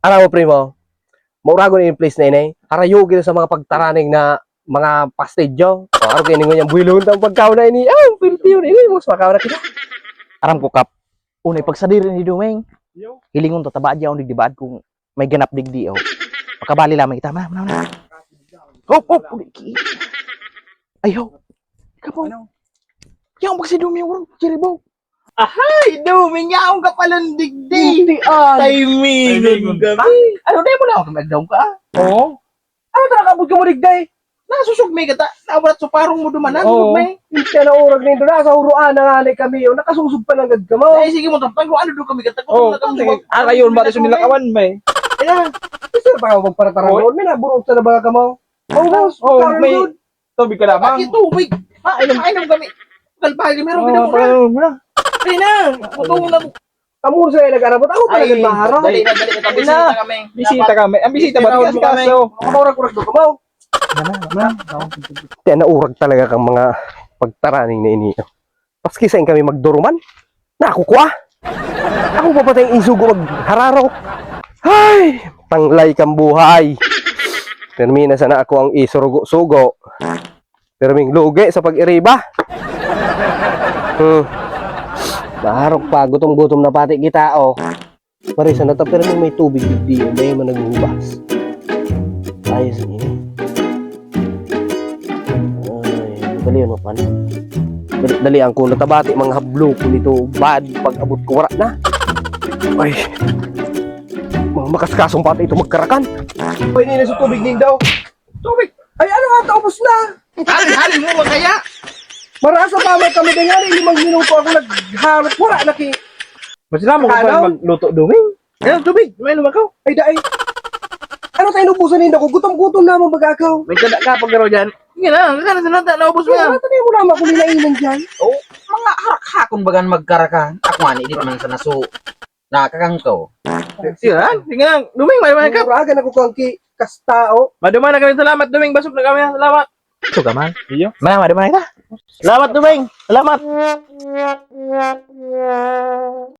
Alam mo, primo, maurago na yung place na inay. Harayo kita sa mga pagtaraning na mga pastidyo. O, araw kayo ninyo yung buhilon ng pagkaw na ini. Ah, pwede yun. Ini, mas makaw na kita. Aram ko kap. Unay pagsadiri ni Dumeng. Hilingon to tabad yaw digdibad kung may ganap digdi oh. Pakabali lamang kita. Mana. Hop. Ayaw. Kapo. Yang pagsidumi yung chiribo. Ay, Dumeng, yaong ka palang digdi. Timing. Ano na mo na ako magdaw ka? Oo. Ano talaga abot ka mo digday? Nasusugmay ka ta. Nawalat sa parong mo dumanan. Oo. Sugmay. Hindi ka na urag na ito. Nasa uruan na nga kami. O, nakasusog pa ng gagka mo. Ay, sige mo tapang. Ano doon kami kata? Oh, sige. Kayon ba sa nilakawan may? Kaya, gusto na pa ako magparatara doon. May naburong sa nabaga ka mo. Oo, boss. Oh, Karen may good. tubig ka lamang. Bakit tubig? Inom kami. Kalbahagi, meron ka na Oh, na. Ay na. Mutungo na. Kamu sa nag-arabot. Ako pa nagmaharo. Dali na. Bisita kami. Bisita kami. Ang bisita ba? Tinawag mo kami. Kaso. Kamarag-urag doon ka mo. Kaya naurag talaga kang mga pagtaraning na ini. Paski saan kami magduruman? Nakukuha. Ako pa patay isugo maghararo. Ay, tanglay kang buhay. Termina sana ako ang isurugo-sugo. Terming lugi sa pag-iriba. Baharok pa, gutom-gutom na pati kita, oh. Marisa, natapir mo may tubig di, may managuhubas. Ayos niya. Ay, dali ano pa na. Dali ang ko natabati, mga hablo ko nito, bad, pag abot ko, wala na. Ay, mga makaskasong pati ito magkarakan. Ay, hindi na sa tubig din daw. Tubig? Ay, ano nga, taubos na. Halin mo kaya. Marasa pa may kami din nga, 5 minuto ako nagharap, wala na ki. Masila mo Ano? pa magluto duming. Yan, tubig. May lumakaw. Ay, daay. Ano tayo nubusan nito ko? Gutom-gutom na mo bagakaw. May kada ka pag garo dyan. Sige na. Sana sanata. Naubos mo Ano yan. tayo mo naman kung nilainan dyan? Oh, mga harak-hakon bagan magkarakan. Ako ani, di naman sa naso. Nakakangto. Sige na. Sige na. Duming, may ka. Muragan ako kang ki kastao. Maduman na kami. Salamat, Duming. Basok na kami. Salamat. Ito ka man. Iyo. Mana kita. Salamat, Duming. Salamat.